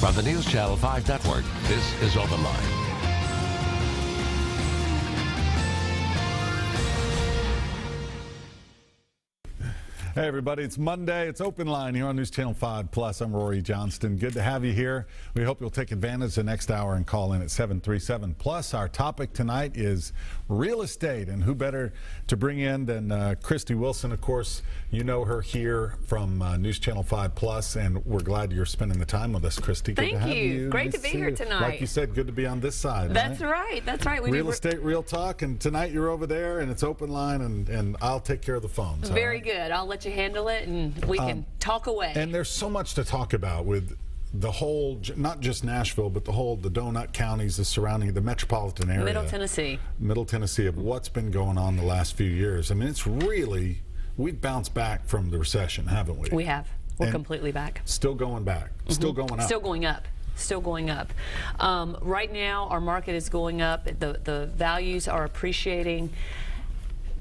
From the News Channel 5 Network, this is OpenLine. Hey everybody, it's Monday. It's OpenLine here on News Channel 5 Plus. I'm Rory Johnston. Good to have you here. We hope you'll take advantage the next hour and call in at 737 Plus. Our topic tonight is real estate, and who better to bring in than Christie Wilson. Of course, you know her here from News Channel 5 Plus, and we're glad you're spending the time with us, Christie. Good Thank to have you. Great Nice to be see here you. tonight. Like you said, good to be on this side. That's right. That's right. Real estate, real talk, and tonight you're over there, and it's OpenLine, and I'll take care of the phones. Very good. I'll let you handle it, and we can talk away. And there's so much to talk about with the whole, not just Nashville, but the donut counties, the surrounding, the metropolitan area. Middle Tennessee. Middle Tennessee, of what's been going on the last few years. I mean, it's really, we've bounced back from the recession, haven't we? We have. We're And completely back. Still going back. Still going up. Still going up. Still going up. Right now, our market is going up. The values are appreciating.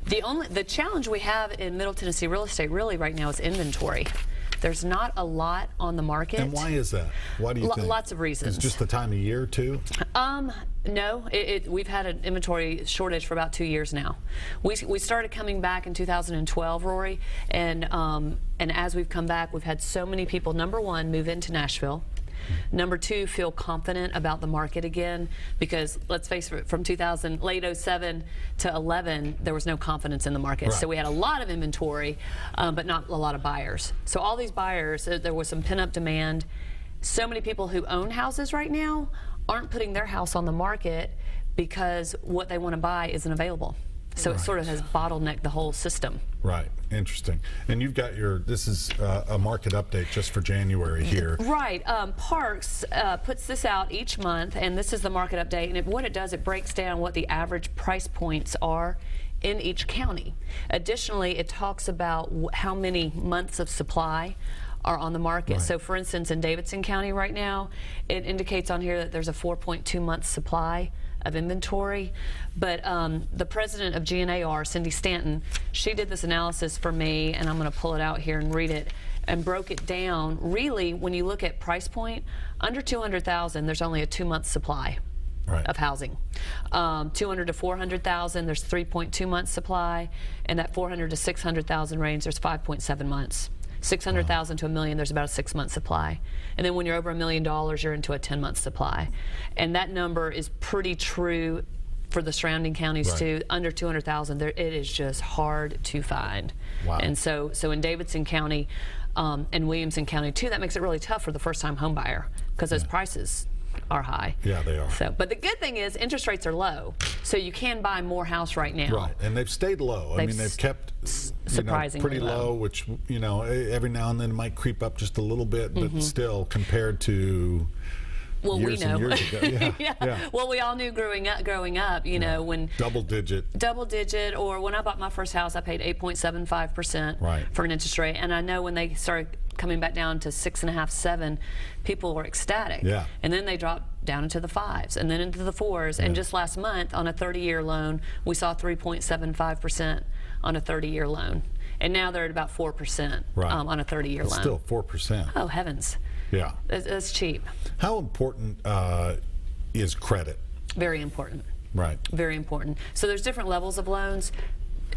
The challenge we have in Middle Tennessee real estate really right now is inventory. There's not a lot on the market. And why is that? Why do you think? Lots of reasons. It's just the time of year, too? No, we've had an inventory shortage for about 2 years now. We started coming back in 2012, Rory, and as we've come back, we've had so many people, number one, move into Nashville. Number two, feel confident about the market again, because let's face it, from late 07 to 11, there was no confidence in the market. Right. So we had a lot of inventory, but not a lot of buyers. So all these buyers, there was some pent-up demand. So many people who own houses right now aren't putting their house on the market because what they want to buy isn't available. So it sort of has bottlenecked the whole system. Right. Interesting. And you've got this is a market update just for January here. Right. Parks puts this out each month, and this is the market update. And what it does, it breaks down what the average price points are in each county. Additionally, it talks about how many months of supply are on the market. Right. So for instance, in Davidson County right now, it indicates on here that there's a 4.2 month supply of inventory. But the president of GNAR, Cindy Stanton, she did this analysis for me, and I'm going to pull it out here and read it, and broke it down. Really, when you look at price point, under 200,000, there's only a 2-month supply. Right. Of housing. 200 to 400,000, there's 3.2 months supply, and that 400 to 600,000 range, there's 5.7 months. 600,000 to $1 million, there's about a 6-month supply. And then when you're over $1 million, you're into a 10-month supply. And that number is pretty true for the surrounding counties, right, too. Under 200,000, it is just hard to find. Wow. And so in Davidson County and Williamson County, too, that makes it really tough for the first-time home buyer, because those prices are high. Yeah, they are. So, but the good thing is interest rates are low, so you can buy more house right now. Right, and they've stayed low. I mean, they've kept surprisingly pretty low, which, every now and then it might creep up just a little bit, but still, compared to years and years ago. Yeah. Well, we all knew growing up, when double digit, or when I bought my first house, I paid 8.75% for an interest rate, and I know when they started coming back down to 6.5, 7, people were ecstatic. Yeah. And then they dropped down into the 5s and then into the 4s. And just last month on a 30-year loan, we saw 3.75% on a 30-year loan. And now they're at about 4% on a 30-year loan. Still 4%. Oh, heavens. Yeah. It's cheap. How important is credit? Very important. Right. Very important. So there's different levels of loans.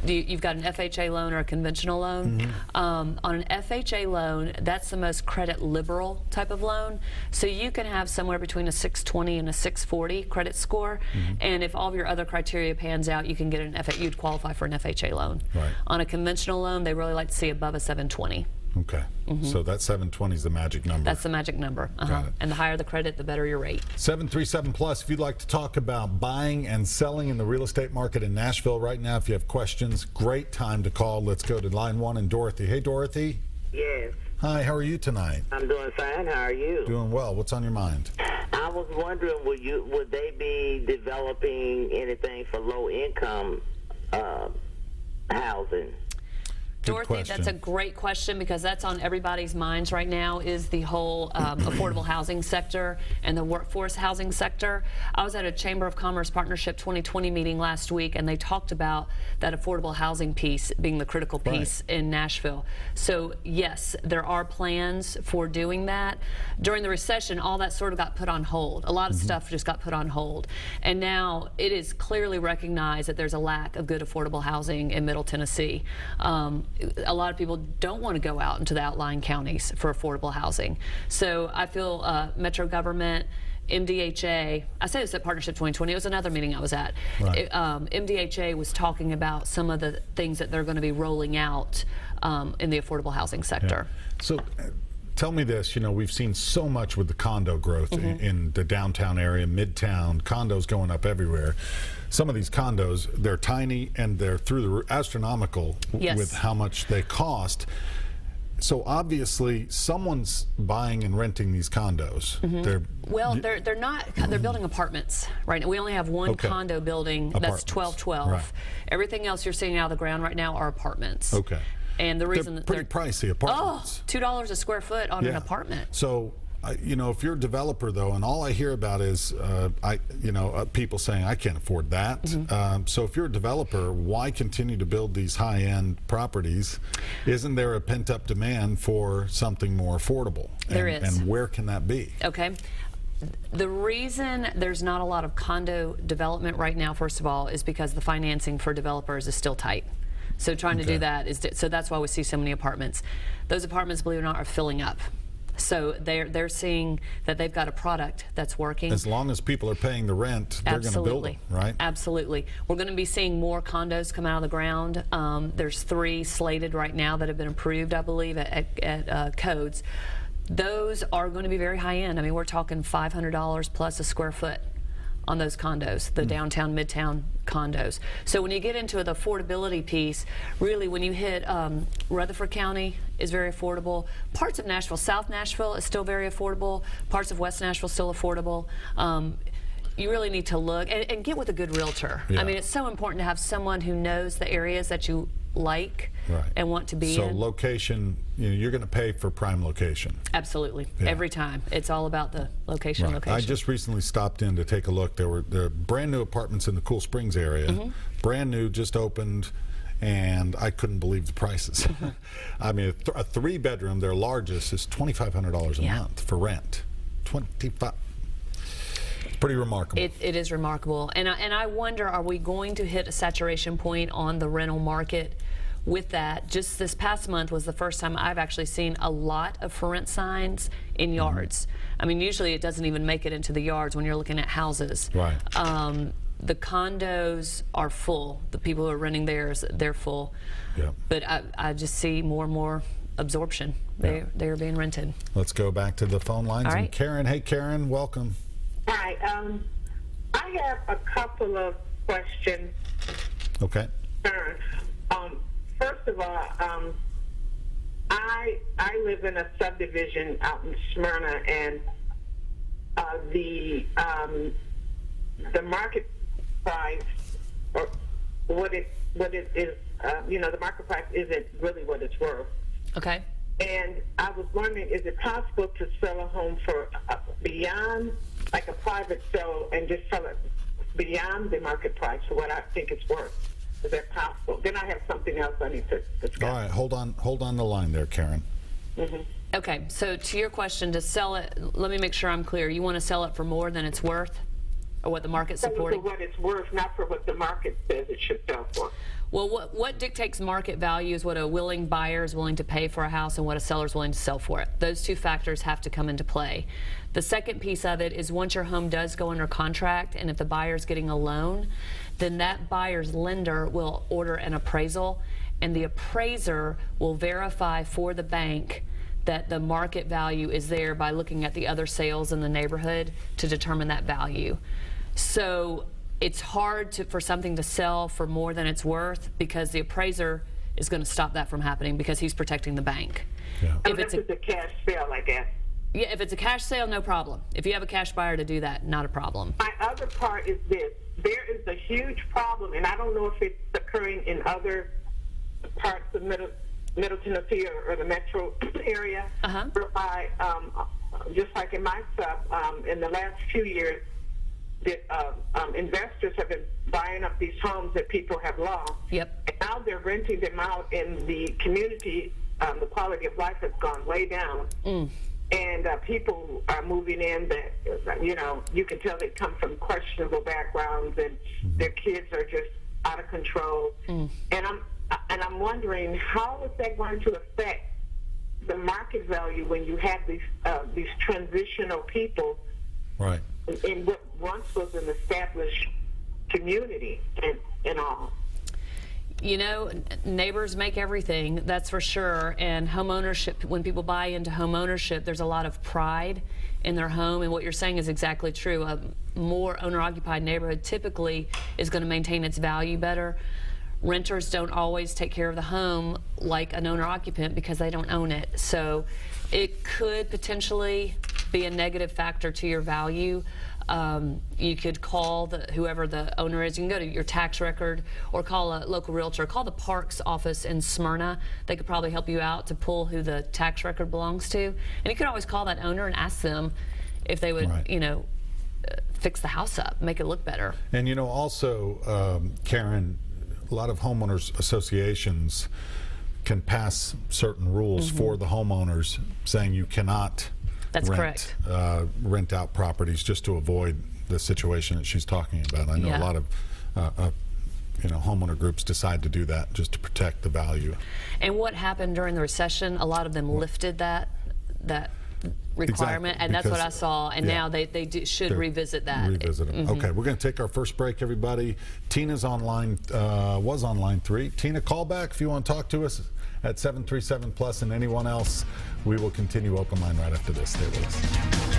You've got an FHA loan or a conventional loan. On an FHA loan, that's the most credit liberal type of loan. So you can have somewhere between a 620 and a 640 credit score. And if all of your other criteria pans out, you can get you'd qualify for an FHA loan. Right. On a conventional loan, they really like to see above a 720. Okay. So that 720 is the magic number. That's the magic number. Got it. And the higher the credit, the better your rate. 737 Plus, if you'd like to talk about buying and selling in the real estate market in Nashville right now, if you have questions, great time to call. Let's go to line 1 and Dorothy. Hey, Dorothy. Yes. Hi, how are you tonight? I'm doing fine. How are you? Doing well. What's on your mind? I was wondering, would they be developing anything for low income housing? Dorothy, question. that's a great question because that's on everybody's minds right now is the whole affordable housing sector and the workforce housing sector. I was at a Chamber of Commerce Partnership 2020 meeting last week, and they talked about that affordable housing piece being the critical piece in Nashville. So yes, there are plans for doing that. During the recession, all that sort of got put on hold. A lot of stuff just got put on hold. And now it is clearly recognized that there's a lack of good affordable housing in Middle Tennessee. A lot of people don't want to go out into the outlying counties for affordable housing. So I feel Metro government, MDHA, I say this at Partnership 2020, it was another meeting I was at. Right. MDHA was talking about some of the things that they're going to be rolling out in the affordable housing sector. So tell me this, we've seen so much with the condo growth in the downtown area, midtown, condos going up everywhere. Some of these condos, they're tiny and they're through the roof, astronomical with how much they cost. So obviously someone's buying and renting these condos. They're not, they're building apartments right now. We only have one condo building that's 1212. Right. Everything else you're seeing out of the ground right now are apartments. Okay. And the reason they're pretty pricey apartments. $2 a square foot on an apartment. So, if you're a developer though, and all I hear about is, people saying I can't afford that. So if you're a developer, why continue to build these high-end properties? Isn't there a pent-up demand for something more affordable? There is. And where can that be? Okay. The reason there's not a lot of condo development right now, first of all, is because the financing for developers is still tight. So trying to do that so that's why we see so many apartments. Those apartments, believe it or not, are filling up. So they're seeing that they've got a product that's working. As long as people are paying the rent, they're going to build them, right? Absolutely. We're going to be seeing more condos come out of the ground. There's 3 slated right now that have been approved, I believe, at codes. Those are going to be very high end. I mean, we're talking $500 plus a square foot on those condos, the downtown, midtown condos. So when you get into the affordability piece, really when you hit Rutherford County is very affordable. Parts of Nashville, South Nashville is still very affordable. Parts of West Nashville still affordable. You really need to look and get with a good realtor. I mean, it's so important to have someone who knows the areas that you like and want to be in. So location, you're going to pay for prime location. Absolutely. Every time. It's all about the location. I just recently stopped in to take a look. There were brand new apartments in the Cool Springs area. Brand new, just opened, and I couldn't believe the prices. I mean, a 3-bedroom, their largest, is $2,500 a month for rent. $25. Pretty remarkable. It is remarkable. And I wonder, are we going to hit a saturation point on the rental market with that? Just this past month was the first time I've actually seen a lot of for rent signs in yards. I mean, usually it doesn't even make it into the yards when you're looking at houses. Right. The condos are full. The people who are renting theirs, they're full. Yeah. But I just see more and more absorption. They are being rented. Let's go back to the phone lines. All right. And Karen, hey Karen, welcome. Hi, I have a couple of questions. Okay. First of all, I live in a subdivision out in Smyrna, and the market price, or what it is, the market price isn't really what it's worth. Okay. And I was wondering, is it possible to sell a home for beyond, like a private sale, and just sell it beyond the market price for what I think it's worth? Is that possible? Then I have something else I need to discuss. All right, hold on the line there, Karen. Okay, so to your question, to sell it, let me make sure I'm clear. You want to sell it for more than it's worth, or what the market's supporting? For what it's worth, not for what the market says it should sell for. Well, what dictates market value is what a willing buyer is willing to pay for a house and what a seller is willing to sell for it. Those 2 factors have to come into play. The second piece of it is once your home does go under contract, and if the buyer's getting a loan, then that buyer's lender will order an appraisal, and the appraiser will verify for the bank that the market value is there by looking at the other sales in the neighborhood to determine that value. So it's hard for something to sell for more than it's worth because the appraiser is going to stop that from happening because he's protecting the bank. Yeah. If it's a cash sale, I guess. Yeah, if it's a cash sale, no problem. If you have a cash buyer to do that, not a problem. My other part is this. There is a huge problem, and I don't know if it's occurring in other parts of Middle Tennessee or the metro area, whereby, just like in my sub, in the last few years, the, investors have been buying up these homes that people have lost. Yep. And now they're renting them out in the community. The quality of life has gone way down. And people are moving in that, you know, you can tell they come from questionable backgrounds, and their kids are just out of control. And I'm wondering, how is that going to affect the market value when you have these transitional people, Right. in what once was an established community and all? You know, neighbors make everything, that's for sure. And home ownership, when people buy into home ownership, there's a lot of pride in their home. And what you're saying is exactly true. A more owner-occupied neighborhood typically is going to maintain its value better. Renters don't always take care of the home like an owner-occupant because they don't own it. So it could potentially be a negative factor to your value. You could call whoever the owner is. You can go to your tax record or call a local realtor. Call the Parks office in Smyrna. They could probably help you out to pull who the tax record belongs to. And you could always call that owner and ask them if they would, you know, fix the house up, make it look better. And you know, also, Karen, a lot of homeowners associations can pass certain rules for the homeowners, saying you cannot That's correct. Rent out properties, just to avoid the situation that she's talking about. I know a lot of you know, homeowner groups decide to do that just to protect the value. And what happened during the recession, a lot of them lifted that requirement, and that's what I saw, and now they should revisit that. Revisit them. Okay, we're going to take our first break, everybody. Tina's online, was on line 3. Tina, call back if you want to talk to us at 737+, and anyone else. We will continue Open Line right after this. Stay with us.